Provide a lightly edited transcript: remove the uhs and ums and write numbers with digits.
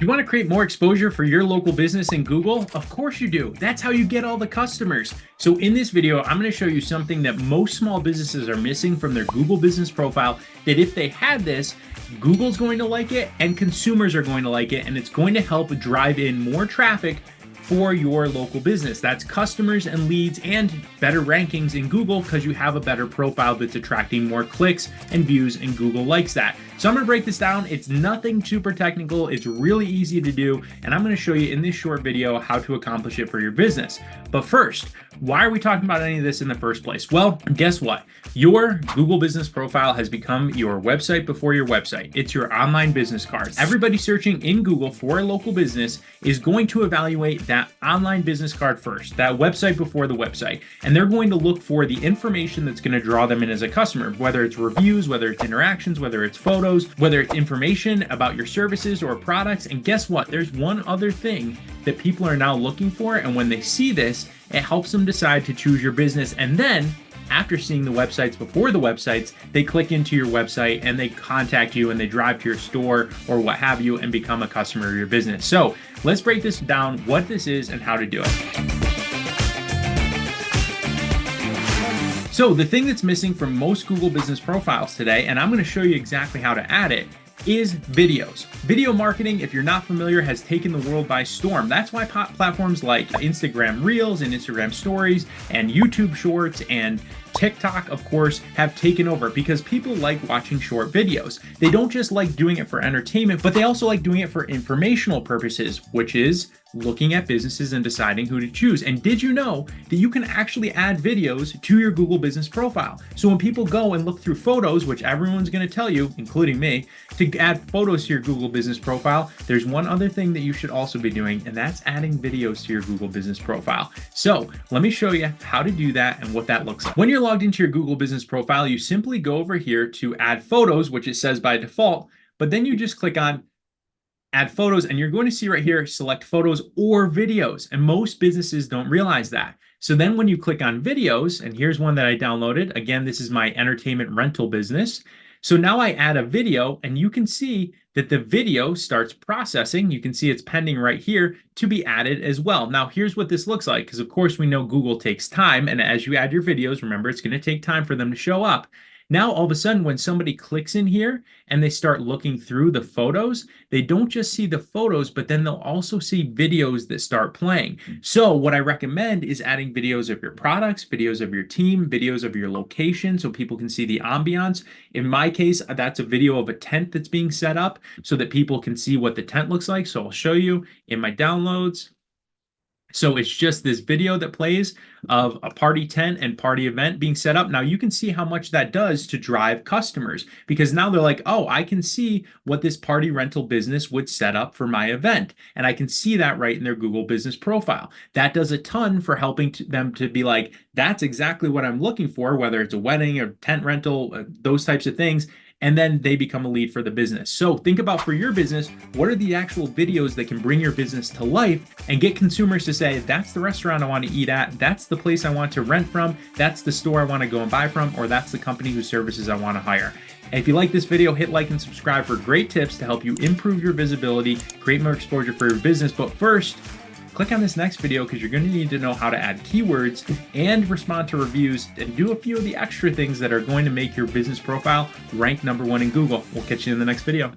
You want to create more exposure for your local business in Google? Of course you do. That's how you get all the customers. So in this video, I'm going to show you something that most small businesses are missing from their Google business profile, that if they had this, Google's going to like it and consumers are going to like it, and it's going to help drive in more traffic for your local business. That's customers and leads and better rankings in Google because you have a better profile that's attracting more clicks and views, and Google likes that. So I'm going to break this down. It's nothing super technical. It's really easy to do, and I'm going to show you in this short video how to accomplish it for your business. But first, why are we talking about any of this in the first place? Well, guess what? Your Google business profile has become your website before your website. It's your online business card. Everybody searching in Google for a local business is going to evaluate that online business card first, that website before the website. And they're going to look for the information that's going to draw them in as a customer, whether it's reviews, whether it's interactions, whether it's photos, whether it's information about your services or products. And guess what? There's one other thing that people are now looking for. And when they see this, it helps them decide to choose your business. And then after seeing the websites before the websites, they click into your website and they contact you and they drive to your store or what have you and become a customer of your business. So let's break this down, what this is and how to do it. So the thing that's missing from most Google business profiles today, and I'm going to show you exactly how to add it, is videos. Video marketing, if you're not familiar, has taken the world by storm. That's why platforms like Instagram Reels and Instagram Stories and YouTube Shorts and TikTok, of course, have taken over because people like watching short videos. They don't just like doing it for entertainment, but they also like doing it for informational purposes, which is looking at businesses and deciding who to choose. And did you know that you can actually add videos to your Google business profile? So when people go and look through photos, which everyone's going to tell you, including me, to add photos to your Google business profile, there's one other thing that you should also be doing, and that's adding videos to your Google business profile. So let me show you how to do that and what that looks like. When you're logged into your Google business profile, you simply go over here to add photos, which it says by default, but then you just click on add photos, and you're going to see right here, select photos or videos. And most businesses don't realize that. So then when you click on videos, and here's one that I downloaded. Again, this is my entertainment rental business. So now I add a video, and you can see that the video starts processing. You can see it's pending right here to be added as well. Now, here's what this looks like, because of course we know Google takes time. And as you add your videos, remember, it's going to take time for them to show up. Now, all of a sudden, when somebody clicks in here and they start looking through the photos, they don't just see the photos, but then they'll also see videos that start playing. So what I recommend is adding videos of your products, videos of your team, videos of your location, so people can see the ambiance. In my case, that's a video of a tent that's being set up so that people can see what the tent looks like. So I'll show you in my downloads. So it's just this video that plays of a party tent and party event being set up. Now you can see how much that does to drive customers, because now they're like, oh, I can see what this party rental business would set up for my event. And I can see that right in their Google business profile. That does a ton for helping them to be like, that's exactly what I'm looking for, whether it's a wedding or tent rental, those types of things. And then they become a lead for the business. So think about, for your business, what are the actual videos that can bring your business to life and get consumers to say, that's the restaurant I want to eat at, that's the place I want to rent from, that's the store I want to go and buy from, or that's the company whose services I want to hire. And if you like this video, hit like and subscribe for great tips to help you improve your visibility, create more exposure for your business. But first, click on this next video, because you're going to need to know how to add keywords and respond to reviews and do a few of the extra things that are going to make your business profile rank #1 in Google. We'll catch you in the next video.